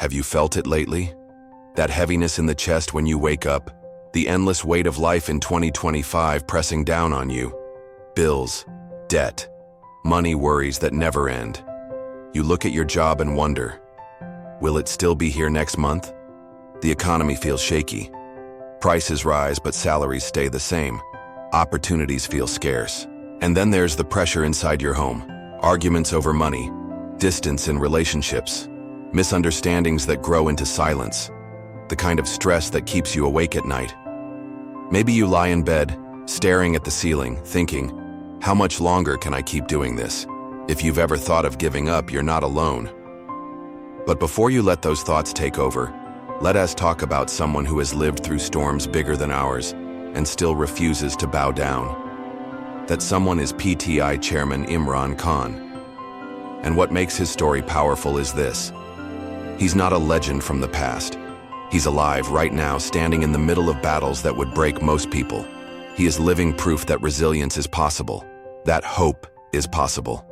Have you felt it lately? That heaviness in the chest when you wake up, the endless weight of life in 2025 pressing down on you. Bills, debt, money worries that never end. You look at your job and wonder, will it still be here next month? The economy feels shaky. Prices rise, but salaries stay the same. Opportunities feel scarce. And then there's the pressure inside your home. Arguments over money, distance in relationships, misunderstandings that grow into silence. The kind of stress that keeps you awake at night. Maybe you lie in bed, staring at the ceiling, thinking, how much longer can I keep doing this? If you've ever thought of giving up, you're not alone. But before you let those thoughts take over, let us talk about someone who has lived through storms bigger than ours and still refuses to bow down. That someone is PTI Chairman Imran Khan. And what makes his story powerful is this. He's not a legend from the past. He's alive right now, standing in the middle of battles that would break most people. He is living proof that resilience is possible, that hope is possible,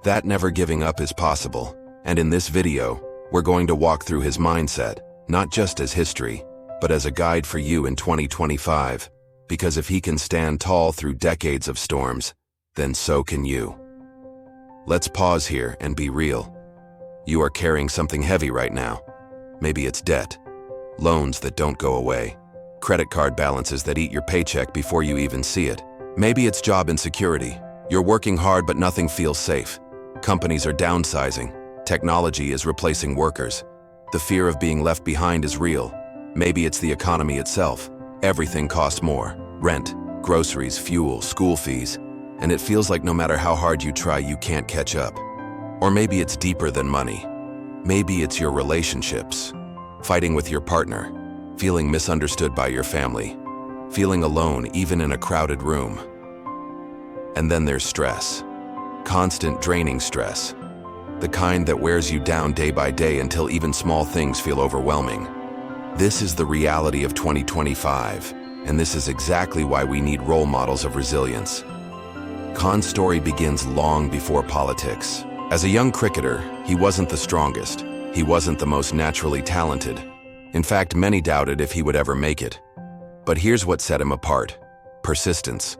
that never giving up is possible. And in this video, we're going to walk through his mindset, not just as history, but as a guide for you in 2025. Because if he can stand tall through decades of storms, then so can you. Let's pause here and be real. You are carrying something heavy right now. Maybe it's debt, loans that don't go away, credit card balances that eat your paycheck before you even see it. Maybe it's job insecurity. You're working hard but nothing feels safe. Companies are downsizing. Technology is replacing workers. The fear of being left behind is real. Maybe it's the economy itself. Everything costs more. Rent, groceries, fuel, school fees. And it feels like no matter how hard you try, you can't catch up. Or maybe it's deeper than money. Maybe it's your relationships. Fighting with your partner, feeling misunderstood by your family, feeling alone even in a crowded room. And then there's stress. Constant draining stress. The kind that wears you down day by day until even small things feel overwhelming. This is the reality of 2025, and this is exactly why we need role models of resilience. Khan's story begins long before politics. As a young cricketer, he wasn't the strongest. He wasn't the most naturally talented. In fact, many doubted if he would ever make it. But here's what set him apart: persistence.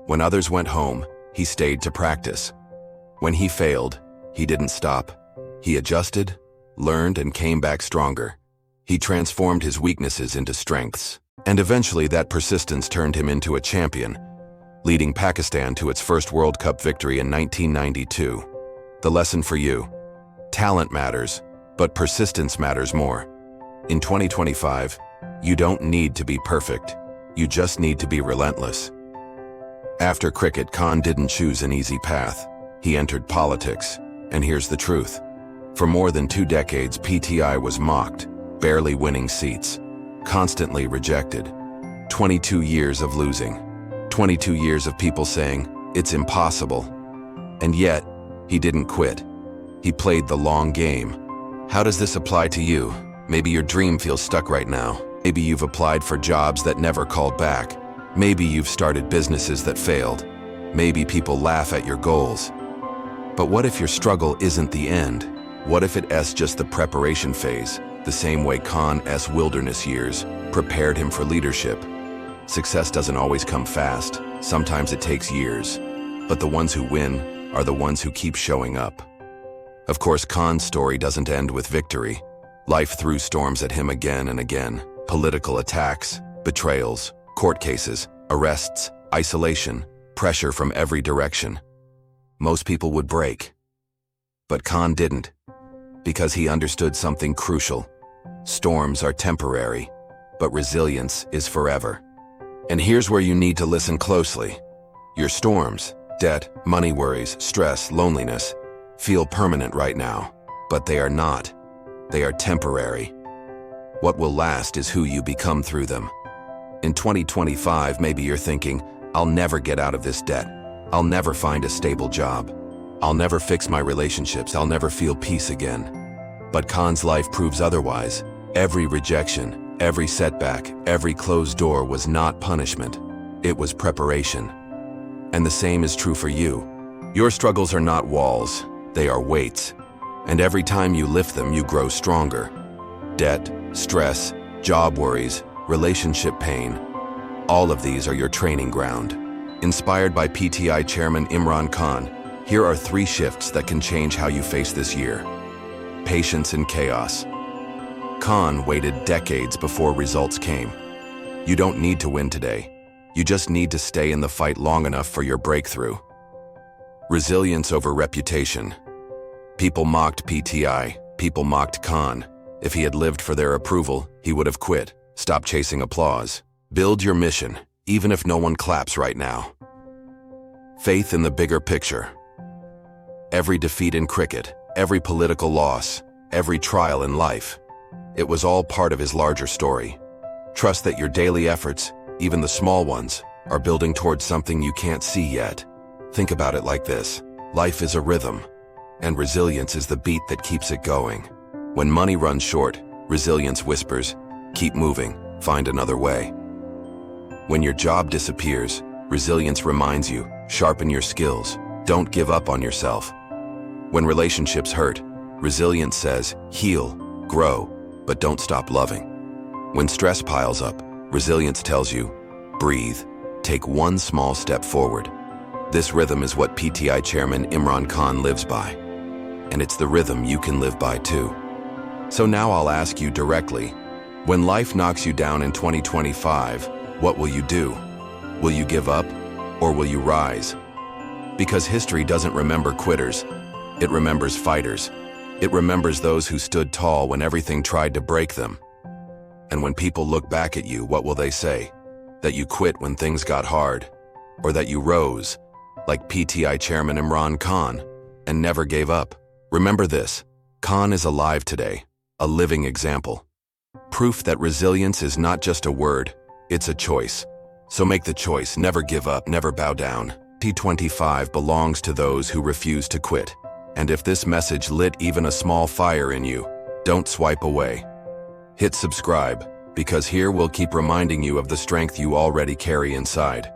When others went home, he stayed to practice. When he failed, he didn't stop. He adjusted, learned, and came back stronger. He transformed his weaknesses into strengths. And eventually that persistence turned him into a champion, leading Pakistan to its first World Cup victory in 1992. The lesson for you: talent matters, but persistence matters more. In 2025, you don't need to be perfect. You just need to be relentless. After cricket, Khan didn't choose an easy path. He entered politics. And here's the truth. For more than 2 decades, PTI was mocked, barely winning seats, constantly rejected. 22 years of losing. 22 years of people saying, it's impossible. And yet, he didn't quit. He played the long game. How does this apply to you? Maybe your dream feels stuck right now. Maybe you've applied for jobs that never called back. Maybe you've started businesses that failed. Maybe people laugh at your goals. But what if your struggle isn't the end? What if it's just the preparation phase, the same way Khan's wilderness years prepared him for leadership? Success doesn't always come fast. Sometimes it takes years. But the ones who win are the ones who keep showing up. Of course, Khan's story doesn't end with victory. Life threw storms at him again and again. Political attacks, betrayals, court cases, arrests, isolation, pressure from every direction. Most people would break. But Khan didn't, because he understood something crucial. Storms are temporary, but resilience is forever. And here's where you need to listen closely. Your storms, debt, money worries, stress, loneliness, feel permanent right now, but they are not. They are temporary. What will last is who you become through them. In 2025, maybe you're thinking, I'll never get out of this debt. I'll never find a stable job. I'll never fix my relationships. I'll never feel peace again. But Khan's life proves otherwise. Every rejection, every setback, every closed door was not punishment. It was preparation. And the same is true for you. Your struggles are not walls, they are weights. And every time you lift them, you grow stronger. Debt, stress, job worries, relationship pain. All of these are your training ground. Inspired by PTI Chairman Imran Khan, here are 3 shifts that can change how you face this year. Patience in chaos. Khan waited decades before results came. You don't need to win today. You just need to stay in the fight long enough for your breakthrough. Resilience over reputation. People mocked PTI, people mocked Khan. If he had lived for their approval, he would have quit. Stop chasing applause. Build your mission, even if no one claps right now. Faith in the bigger picture. Every defeat in cricket, every political loss, every trial in life, it was all part of his larger story. Trust that your daily efforts, even the small ones, are building towards something you can't see yet. Think about it like this. Life is a rhythm, and resilience is the beat that keeps it going. When money runs short, resilience whispers, keep moving, find another way. When your job disappears, resilience reminds you, sharpen your skills, don't give up on yourself. When relationships hurt, resilience says, heal, grow, but don't stop loving. When stress piles up, resilience tells you, breathe, take one small step forward. This rhythm is what PTI Chairman Imran Khan lives by. And it's the rhythm you can live by too. So now I'll ask you directly, when life knocks you down in 2025, what will you do? Will you give up, or will you rise? Because history doesn't remember quitters, it remembers fighters. It remembers those who stood tall when everything tried to break them. And when people look back at you, what will they say? That you quit when things got hard, or that you rose, like PTI Chairman Imran Khan, and never gave up. Remember this, Khan is alive today, a living example. Proof that resilience is not just a word, it's a choice. So make the choice, never give up, never bow down. T25 belongs to those who refuse to quit. And if this message lit even a small fire in you, don't swipe away. Hit subscribe, because here we'll keep reminding you of the strength you already carry inside.